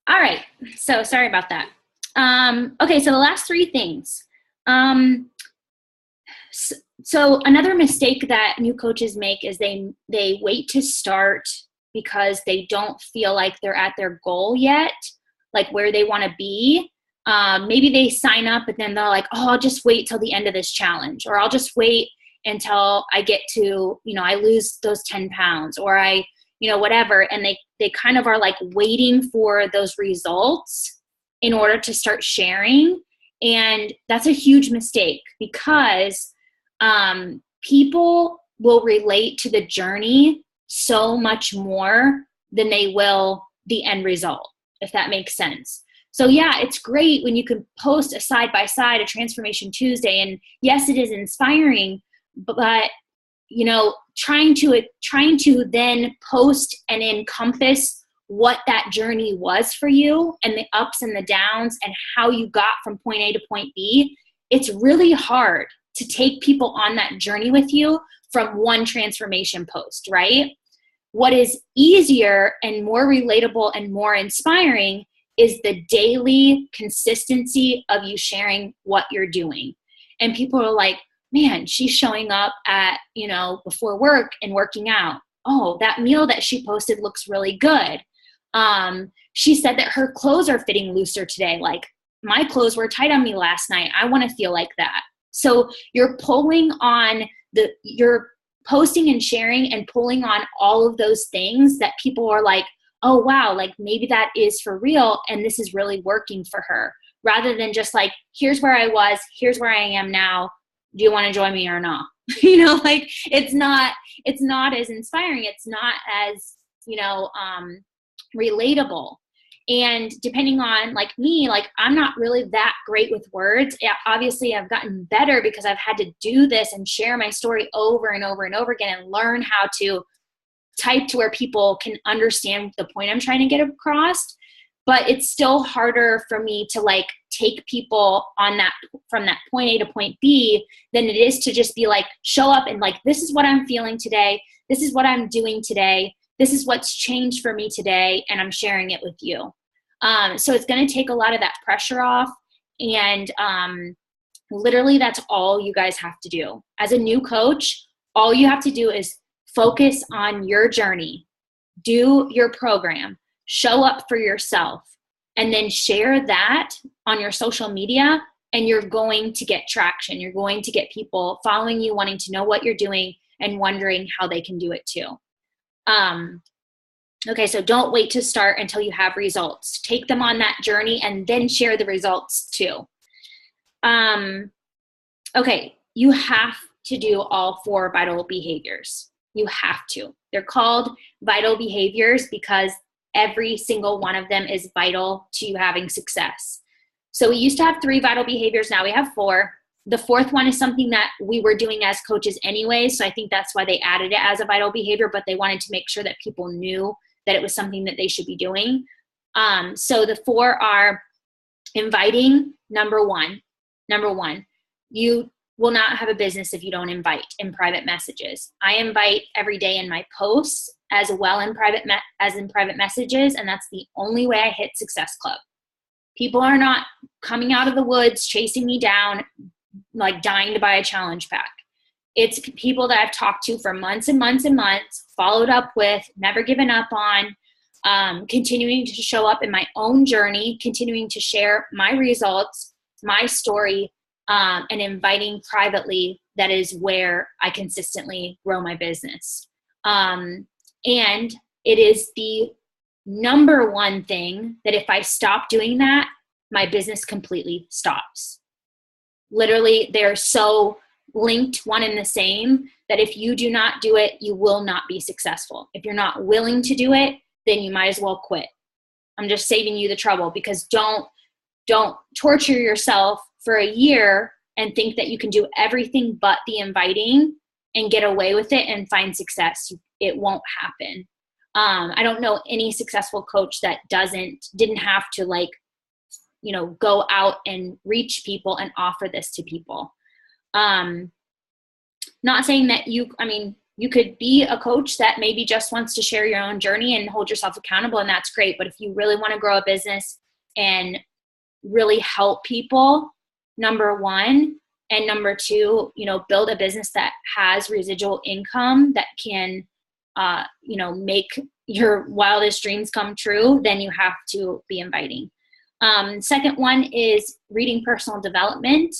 All right. So sorry about that. Okay. So the last three things. Um, so another mistake that new coaches make is they wait to start because they don't feel like they're at their goal yet, like where they want to be. Maybe they sign up, but then they're like, oh, I'll just wait till the end of this challenge, or I'll just wait until I get to, I lose those 10 pounds, or I, whatever. And they kind of are like waiting for those results in order to start sharing. And that's a huge mistake because people will relate to the journey so much more than they will the end result, if that makes sense. So yeah, it's great when you can post a side by side, a Transformation Tuesday, and yes, it is inspiring, but trying to then post and encompass what that journey was for you and the ups and the downs and how you got from point A to point B, it's really hard to take people on that journey with you from one transformation post, right? What is easier and more relatable and more inspiring is the daily consistency of you sharing what you're doing. And people are like, man, she's showing up at, before work and working out. Oh, that meal that she posted looks really good. She said that her clothes are fitting looser today. Like, my clothes were tight on me last night. I want to feel like that. So you're you're posting and sharing and pulling on all of those things that people are like, oh, wow, like maybe that is for real. And this is really working for her, rather than just like, here's where I was, here's where I am now. Do you want to join me or not? Like it's not as inspiring. It's not as, relatable. And depending on like me, like I'm not really that great with words. Yeah, obviously I've gotten better because I've had to do this and share my story over and over and over again and learn how to type to where people can understand the point I'm trying to get across. But it's still harder for me to like take people on that from that point A to point B than it is to just be like, show up and like, this is what I'm feeling today. This is what I'm doing today. This is what's changed for me today. And I'm sharing it with you. So it's going to take a lot of that pressure off. And literally that's all you guys have to do. As a new coach, all you have to do is focus on your journey, do your program, show up for yourself, and then share that on your social media, and you're going to get traction. You're going to get people following you, wanting to know what you're doing and wondering how they can do it too. Okay, so don't wait to start until you have results. Take them on that journey and then share the results too. Okay, you have to do all 4 vital behaviors. You have to. They're called vital behaviors because every single one of them is vital to you having success. So we used to have 3 vital behaviors. Now we have 4. The 4th one is something that we were doing as coaches anyway. So I think that's why they added it as a vital behavior, but they wanted to make sure that people knew that it was something that they should be doing. So the 4 are inviting. Number one, you will not have a business if you don't invite in private messages. I invite every day in my posts as well in private messages, and that's the only way I hit Success Club. People are not coming out of the woods chasing me down like dying to buy a challenge pack. It's people that I've talked to for months and months and months, followed up with, never given up on, continuing to show up in my own journey, continuing to share my results, my story, and inviting privately. That is where I consistently grow my business. And it is the number one thing that if I stop doing that, my business completely stops. Literally, they're so linked, one and the same, that if you do not do it, you will not be successful. If you're not willing to do it, then you might as well quit. I'm just saving you the trouble, because don't torture yourself for a year and think that you can do everything but the inviting and get away with it and find success. It won't happen. I don't know any successful coach that didn't have to go out and reach people and offer this to people. Not saying that You could be a coach that maybe just wants to share your own journey and hold yourself accountable, and that's great. But if you really want to grow a business and really help people, number one, and number two, build a business that has residual income that can, make your wildest dreams come true, then you have to be inviting. Second one is reading personal development.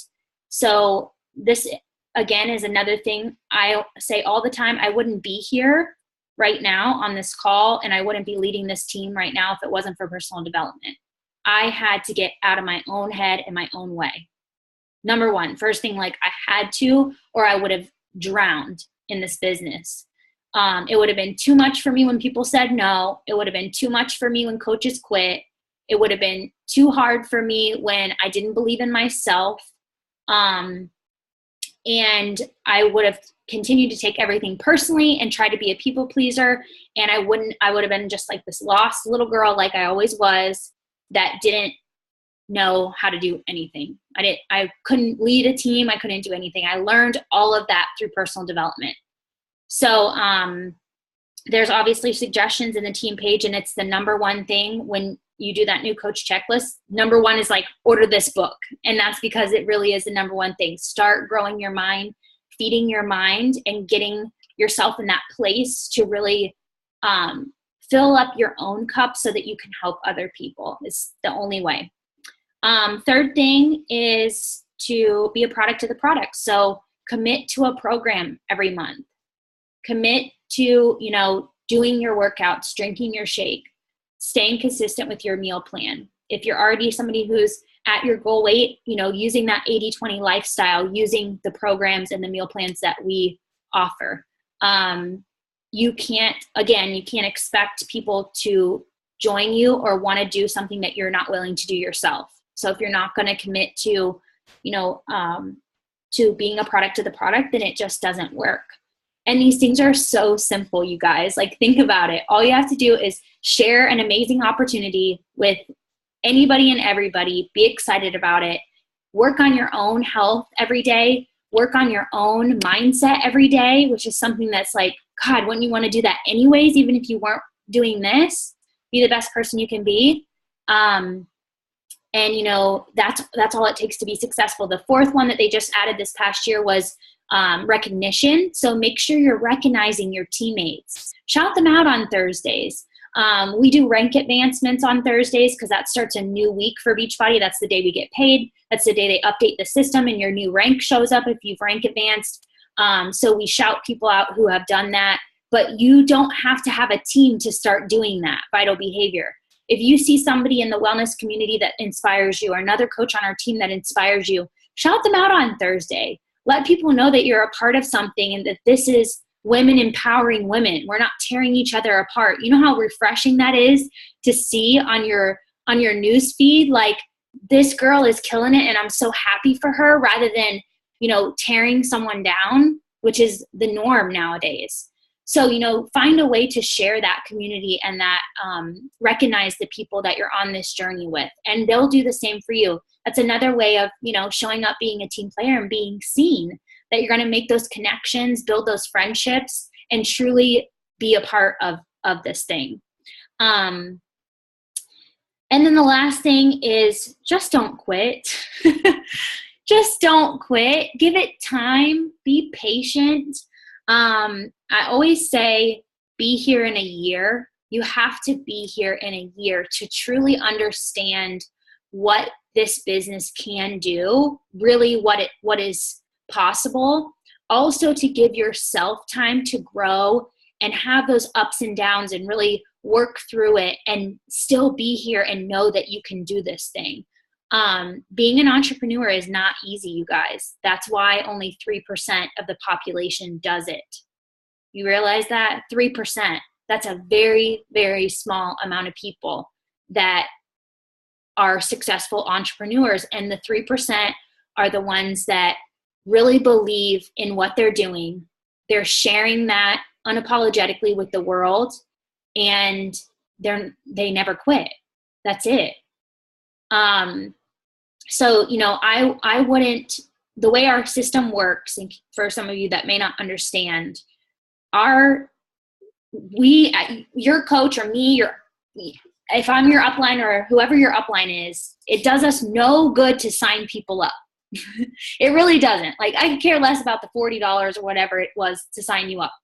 So this, again, is another thing I say all the time. I wouldn't be here right now on this call, and I wouldn't be leading this team right now if it wasn't for personal development. I had to get out of my own head in my own way. Number one, first thing, I had to, or I would have drowned in this business. It would have been too much for me when people said no. It would have been too much for me when coaches quit. It would have been too hard for me when I didn't believe in myself. And I would have continued to take everything personally and try to be a people pleaser. And I would have been just like this lost little girl, like I always was, that didn't know how to do anything. I couldn't lead a team. I couldn't do anything. I learned all of that through personal development. So there's obviously suggestions in the team page, and it's the number one thing when you do that new coach checklist. Number one is order this book. And that's because it really is the number one thing. Start growing your mind, feeding your mind, and getting yourself in that place to really fill up your own cup so that you can help other people. It's the only way. Third thing is to be a product of the product. So commit to a program every month. Commit to, doing your workouts, drinking your shake, staying consistent with your meal plan. If you're already somebody who's at your goal weight, using that 80-20 lifestyle, using the programs and the meal plans that we offer. You can't expect people to join you or want to do something that you're not willing to do yourself. So if you're not going to commit to, to being a product of the product, then it just doesn't work. And these things are so simple, you guys. Think about it. All you have to do is share an amazing opportunity with anybody and everybody. Be excited about it. Work on your own health every day. Work on your own mindset every day, which is something that's God, wouldn't you want to do that anyways, even if you weren't doing this? Be the best person you can be. And that's all it takes to be successful. The fourth one that they just added this past year was recognition. So make sure you're recognizing your teammates. Shout them out on Thursdays. We do rank advancements on Thursdays because that starts a new week for Beachbody. That's the day we get paid. That's the day they update the system and your new rank shows up if you've rank advanced. So we shout people out who have done that. But you don't have to have a team to start doing that vital behavior. If you see somebody in the wellness community that inspires you, or another coach on our team that inspires you, shout them out on Thursday. Let people know that you're a part of something and that this is women empowering women. We're not tearing each other apart. You know how refreshing that is to see on your news feed, this girl is killing it and I'm so happy for her, rather than, tearing someone down, which is the norm nowadays. So, find a way to share that community and that recognize the people that you're on this journey with, and they'll do the same for you. That's another way of, showing up, being a team player and being seen, that you're going to make those connections, build those friendships, and truly be a part of this thing. And then the last thing is just don't quit. Just don't quit. Give it time. Be patient. I always say, be here in a year. You have to be here in a year to truly understand what this business can do, really what is possible. Also to give yourself time to grow and have those ups and downs and really work through it and still be here and know that you can do this thing. Being an entrepreneur is not easy, you guys. That's why only 3% of the population does it. You realize that? 3%. That's a very, very small amount of people that are successful entrepreneurs. And the 3% are the ones that really believe in what they're doing. They're sharing that unapologetically with the world, and they never quit. That's it. So, I wouldn't, the way our system works, and for some of you that may not understand, your coach or me, if I'm your upline or whoever your upline is, it does us no good to sign people up. It really doesn't. Like, I could care less about the $40 or whatever it was to sign you up.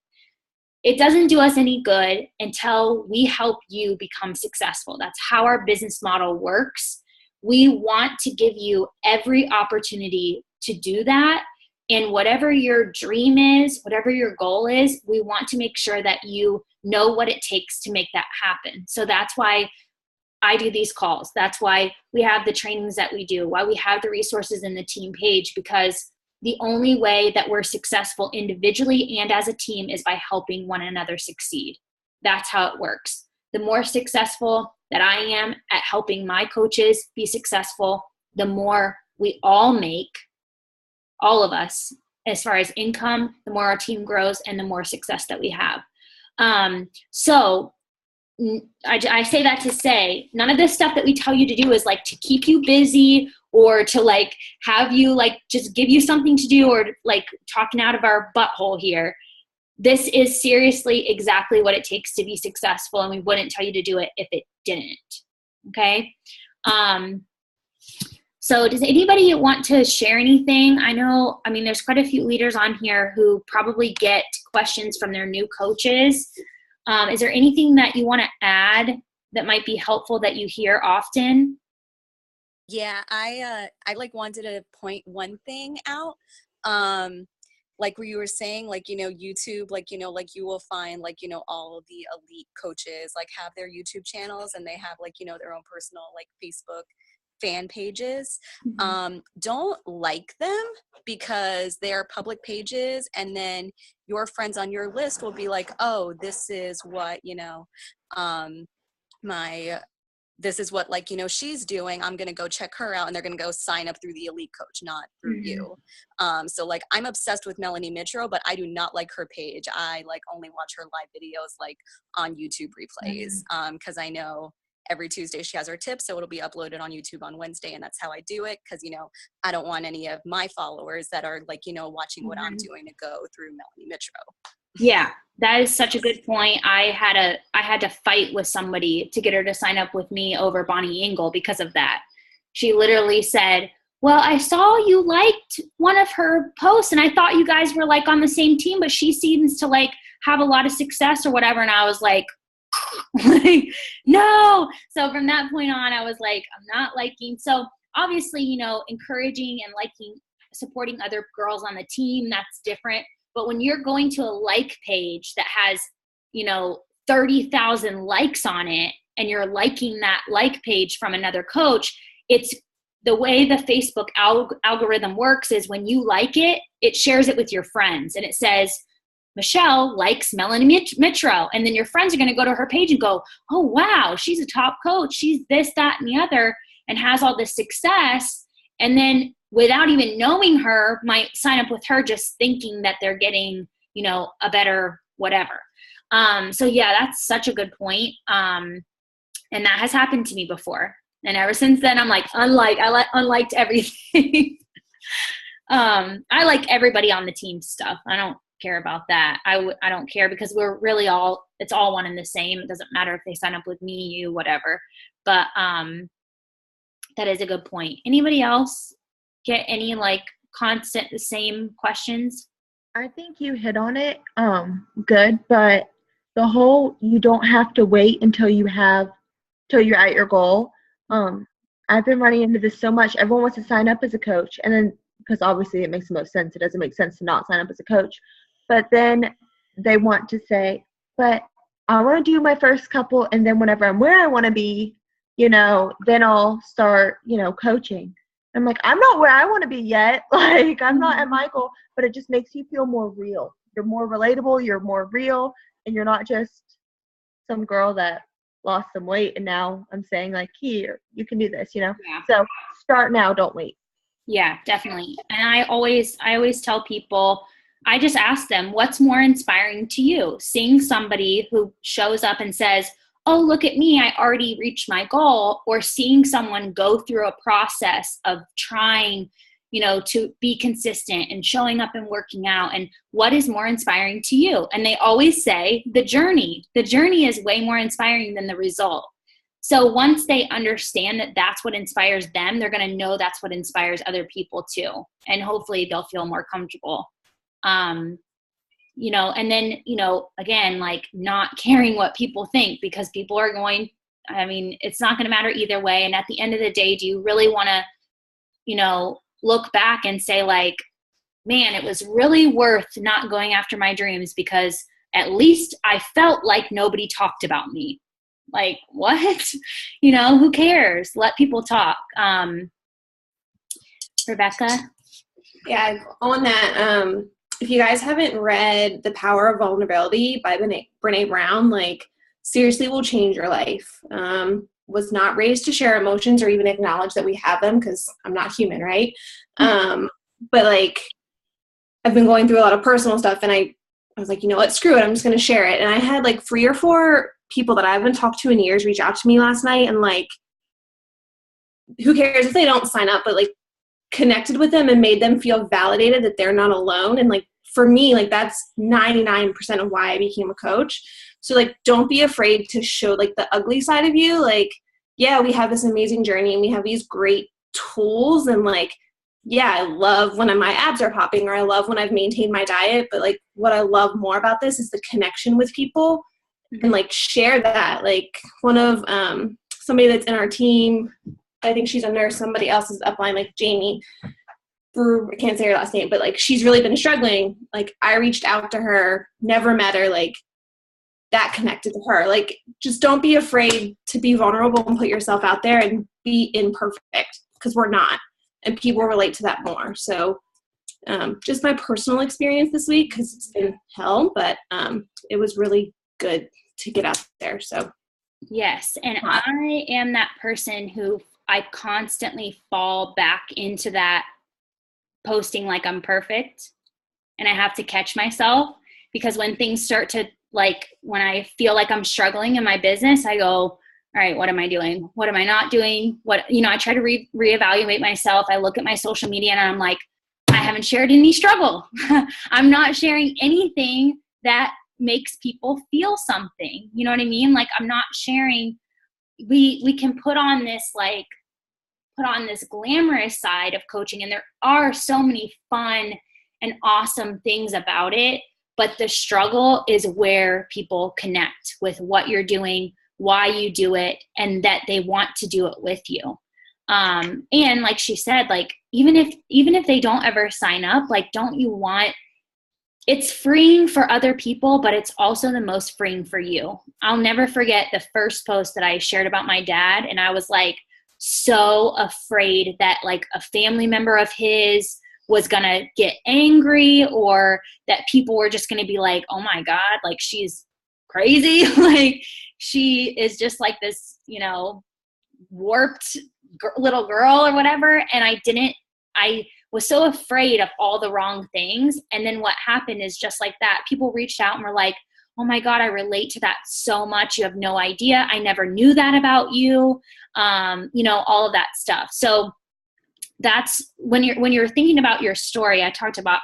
It doesn't do us any good until we help you become successful. That's how our business model works. We want to give you every opportunity to do that. And whatever your dream is, whatever your goal is, we want to make sure that you know what it takes to make that happen. So that's why I do these calls. That's why we have the trainings that we do, why we have the resources in the team page, because the only way that we're successful individually and as a team is by helping one another succeed. That's how it works. The more successful that I am at helping my coaches be successful, the more we all make, all of us, as far as income, the more our team grows and the more success that we have. So I say that to say, none of this stuff that we tell you to do is like to keep you busy or to like have you like just give you something to do or like talking out of our butthole here. This is seriously exactly what it takes to be successful, and we wouldn't tell you to do it if it didn't. Okay. So does anybody want to share anything? I mean, there's quite a few leaders on here who probably get questions from their new coaches. Is there anything that you want to add that might be helpful that you hear often? Yeah, I like wanted to point one thing out. Like where you were saying, like, YouTube, like, like you will find like, all the elite coaches like have their YouTube channels and they have like, their own personal like Facebook fan pages. Don't like them because they are public pages, and then your friends on your list will be like, oh, this is what this is what like she's doing, I'm gonna go check her out, and they're gonna go sign up through the elite coach, not through you. So like I'm obsessed with Melanie Mitro, but I do not like her page. I like only watch her live videos like on YouTube replays, because I know every Tuesday she has her tips, so it'll be uploaded on YouTube on Wednesday, and that's how I do it, because I don't want any of my followers that are like watching what I'm doing to go through Melanie Mitro. Yeah, that is such a good point. I had to fight with somebody to get her to sign up with me over Bonnie Engel because of that. She literally said, well, I saw you liked one of her posts and I thought you guys were like on the same team, but she seems to like have a lot of success or whatever. And I was like, no. So from that point on, I was like, I'm not liking. So obviously, encouraging and liking, supporting other girls on the team, that's different. But when you're going to a like page that has, 30,000 likes on it, and you're liking that like page from another coach, it's the way the Facebook algorithm works is when you like it, it shares it with your friends. And it says, Michelle likes Melanie Mitro. And then your friends are going to go to her page and go, oh, wow, she's a top coach. She's this, that, and the other, and has all this success. And then without even knowing her, might sign up with her just thinking that they're getting, a better whatever. So yeah, that's such a good point. And that has happened to me before. And ever since then, I'm like, unliked everything. I like everybody on the team stuff. I don't care about that. I don't care because we're really it's all one and the same. It doesn't matter if they sign up with me, you, whatever. But that is a good point. Anybody else get any like constant the same questions? I think you hit on it good, but the whole you don't have to wait until you're at your goal. I've been running into this so much. Everyone wants to sign up as a coach, and then because obviously it makes the most sense. It doesn't make sense to not sign up as a coach. But then they want to say, but I want to do my first couple, and then whenever I'm where I want to be, then I'll start, coaching. I'm like, I'm not where I want to be yet. Like, I'm not at my goal, but it just makes you feel more real. You're more relatable, you're more real, and you're not just some girl that lost some weight and now I'm saying like, here, you can do this, Yeah. So start now, don't wait. Yeah, definitely. And I always tell people, I just ask them, what's more inspiring to you? Seeing somebody who shows up and says, oh, look at me, I already reached my goal, or seeing someone go through a process of trying, to be consistent and showing up and working out, and what is more inspiring to you? And they always say the journey is way more inspiring than the result. So once they understand that that's what inspires them, they're going to know that's what inspires other people too. And hopefully they'll feel more comfortable. And then, again, like not caring what people think, because people are it's not going to matter either way. And at the end of the day, do you really want to, look back and say like, man, it was really worth not going after my dreams because at least I felt like nobody talked about me. Like, what? Who cares? Let people talk. Rebecca? Yeah, on that, if you guys haven't read The Power of Vulnerability by Brene Brown, like, seriously will change your life. Was not raised to share emotions or even acknowledge that we have them because I'm not human, right? But like, I've been going through a lot of personal stuff, and I was like, you know what, screw it, I'm just going to share it. And I had like 3 or 4 people that I haven't talked to in years reach out to me last night, and like, who cares if they don't sign up, but like connected with them and made them feel validated that they're not alone. And like, for me, like that's 99% of why I became a coach. So like, don't be afraid to show like the ugly side of you. Like, yeah, we have this amazing journey and we have these great tools, and like, yeah, I love when my abs are popping, or I love when I've maintained my diet. But like, what I love more about this is the connection with people, and like share that. Like one of somebody that's in our team, I think she's a nurse, somebody else's upline, like Jamie, I can't say her last name, but like, she's really been struggling. Like, I reached out to her, never met her, like that connected to her. Like, just don't be afraid to be vulnerable and put yourself out there and be imperfect, because we're not, and people relate to that more. So just my personal experience this week, because it's been hell, but it was really good to get out there. So yes. And I am that person who I constantly fall back into that posting like I'm perfect, and I have to catch myself, because when things start to, like, when I feel like I'm struggling in my business, I go, all right, what am I doing? What am I not doing? I try to reevaluate myself. I look at my social media and I'm like, I haven't shared any struggle. I'm not sharing anything that makes people feel something. You know what I mean? Like, I'm not sharing, we can put on this glamorous side of coaching, and there are so many fun and awesome things about it, but the struggle is where people connect with what you're doing, why you do it, and that they want to do it with you. And like she said, like, even if they don't ever sign up, like, don't you want, it's freeing for other people, but it's also the most freeing for you. I'll never forget the first post that I shared about my dad, and I was like so afraid that like a family member of his was gonna get angry, or that people were just gonna be like, oh my God, like, she's crazy. Like, she is just like this, warped little girl or whatever. And I was so afraid of all the wrong things. And then what happened is, just like that, people reached out and were like, oh my God, I relate to that so much. You have no idea. I never knew that about you. All of that stuff. So that's when you're thinking about your story. I talked about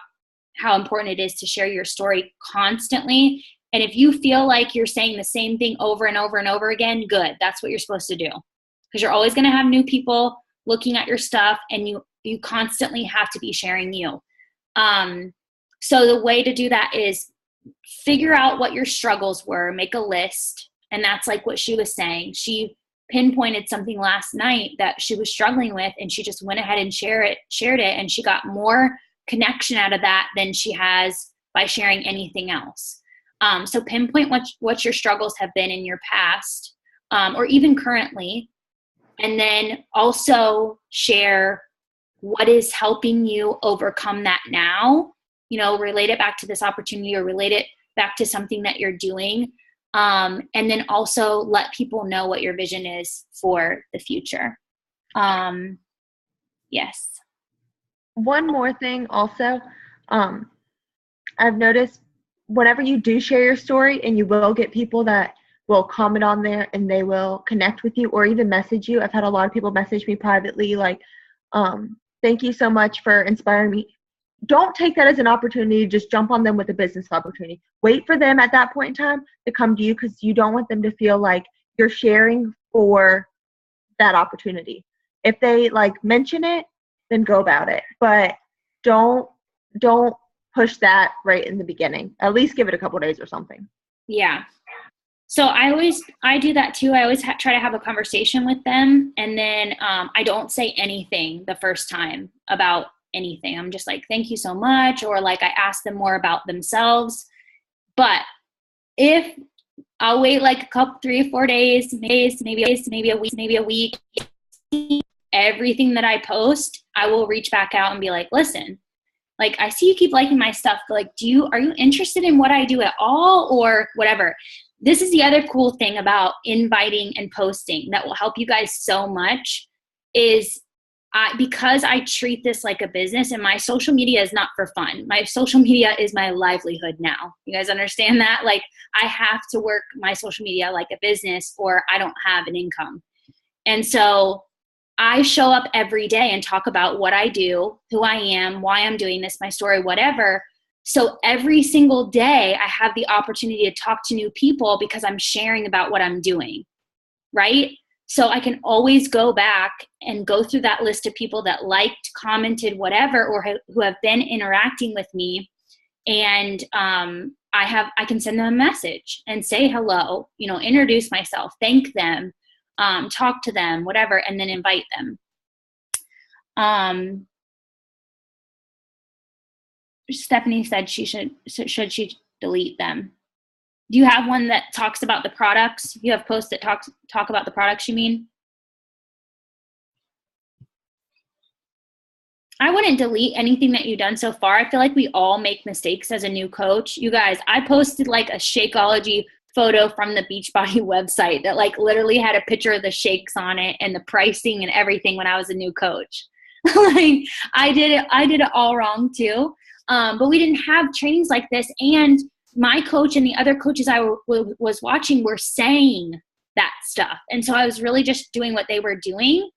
how important it is to share your story constantly. And if you feel like you're saying the same thing over and over and over again, good. That's what you're supposed to do, because you're always going to have new people looking at your stuff, and you constantly have to be sharing you. So the way to do that is figure out what your struggles were, make a list. And that's like what she was saying. She pinpointed something last night that she was struggling with, and she just went ahead and shared it, and she got more connection out of that than she has by sharing anything else. So pinpoint what your struggles have been in your past, or even currently, and then also share what is helping you overcome that now. Relate it back to this opportunity, or relate it back to something that you're doing. And then also let people know what your vision is for the future. Yes. One more thing also, I've noticed whenever you do share your story, and you will get people that will comment on there and they will connect with you or even message you. I've had a lot of people message me privately like, Thank you so much for inspiring me. Don't take that as an opportunity to just jump on them with a business opportunity. Wait for them at that point in time to come to you, because you don't want them to feel like you're sharing for that opportunity. If they like mention it, then go about it. But don't push that right in the beginning. At least give it a couple of days or something. Yeah. So I do that too. I always try to have a conversation with them, and then I don't say anything the first time about anything. I'm just like, thank you so much, or like I ask them more about themselves. But if I'll wait like a couple, 3 or 4 days, maybe a week, everything that I post, I will reach back out and be like, listen, like, I see you keep liking my stuff, but like, are you interested in what I do at all, or whatever? This is the other cool thing about inviting and posting that will help you guys so much is because I treat this like a business, and my social media is not for fun. My social media is my livelihood now. You guys understand that? Like, I have to work my social media like a business, or I don't have an income. And so I show up every day and talk about what I do, who I am, why I'm doing this, my story, whatever. So every single day I have the opportunity to talk to new people because I'm sharing about what I'm doing, right? So I can always go back and go through that list of people that liked, commented, whatever, or who have been interacting with me. And I can send them a message and say hello, introduce myself, thank them, talk to them, whatever, and then invite them. Stephanie said should she delete them? Do you have one that talks about the products? You have posts that talk about the products, you mean? I wouldn't delete anything that you've done so far. I feel like we all make mistakes as a new coach. You guys, I posted like a Shakeology photo from the Beachbody website that like literally had a picture of the shakes on it and the pricing and everything when I was a new coach. Like I did it all wrong too. But we didn't have trainings like this. And my coach and the other coaches I was watching were saying that stuff. And so I was really just doing what they were doing.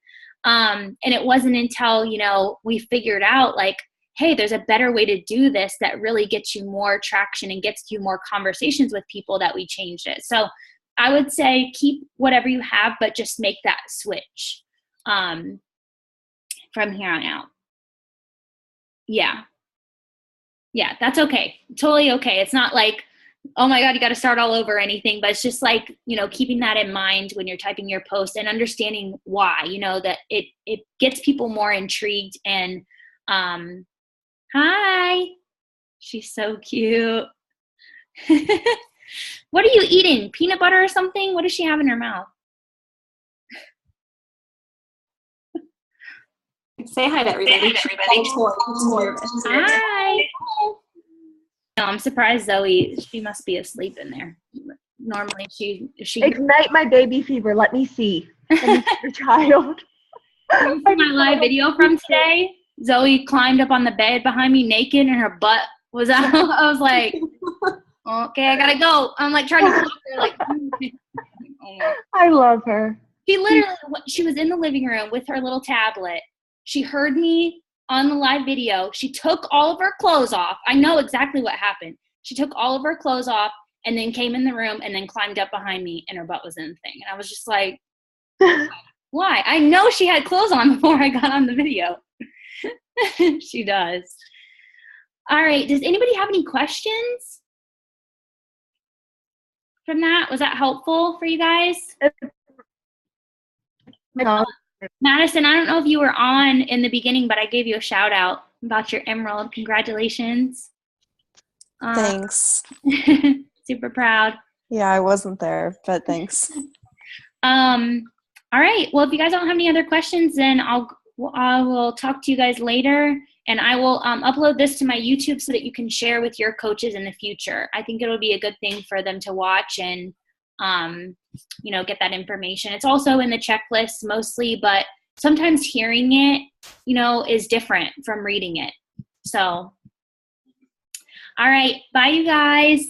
And it wasn't until, we figured out like, hey, there's a better way to do this that really gets you more traction and gets you more conversations with people that we changed it. So I would say keep whatever you have, but just make that switch from here on out. Yeah, that's okay. Totally okay. It's not like, oh my God, you got to start all over or anything, but it's just like, keeping that in mind when you're typing your post and understanding why, that it gets people more intrigued. And hi, she's so cute. What are you eating? Peanut butter or something? What does she have in her mouth? Say hi to everybody. Hi. No, I'm surprised Zoe, she must be asleep in there. Normally she Ignite my baby fever. Let me see. Your child. My live video from today, Zoe climbed up on the bed behind me naked and her butt was out. I was like, okay, I gotta go. I'm like trying to talk to her like, oh. I love her. She was in the living room with her little tablet. She heard me on the live video. She took all of her clothes off. I know exactly what happened. She took all of her clothes off and then came in the room and then climbed up behind me and her butt was in the thing. And I was just like, why? I know she had clothes on before I got on the video. She does. All right. Does anybody have any questions from that? Was that helpful for you guys? No. Madison, I don't know if you were on in the beginning, but I gave you a shout out about your emerald. Congratulations. Thanks. Super proud. Yeah, I wasn't there, but thanks. All right. Well, if you guys don't have any other questions, then I will talk to you guys later, and I will upload this to my YouTube so that you can share with your coaches in the future. I think it'll be a good thing for them to watch and get that information. It's also in the checklist mostly, but sometimes hearing it, is different from reading it. So, all right. Bye, you guys.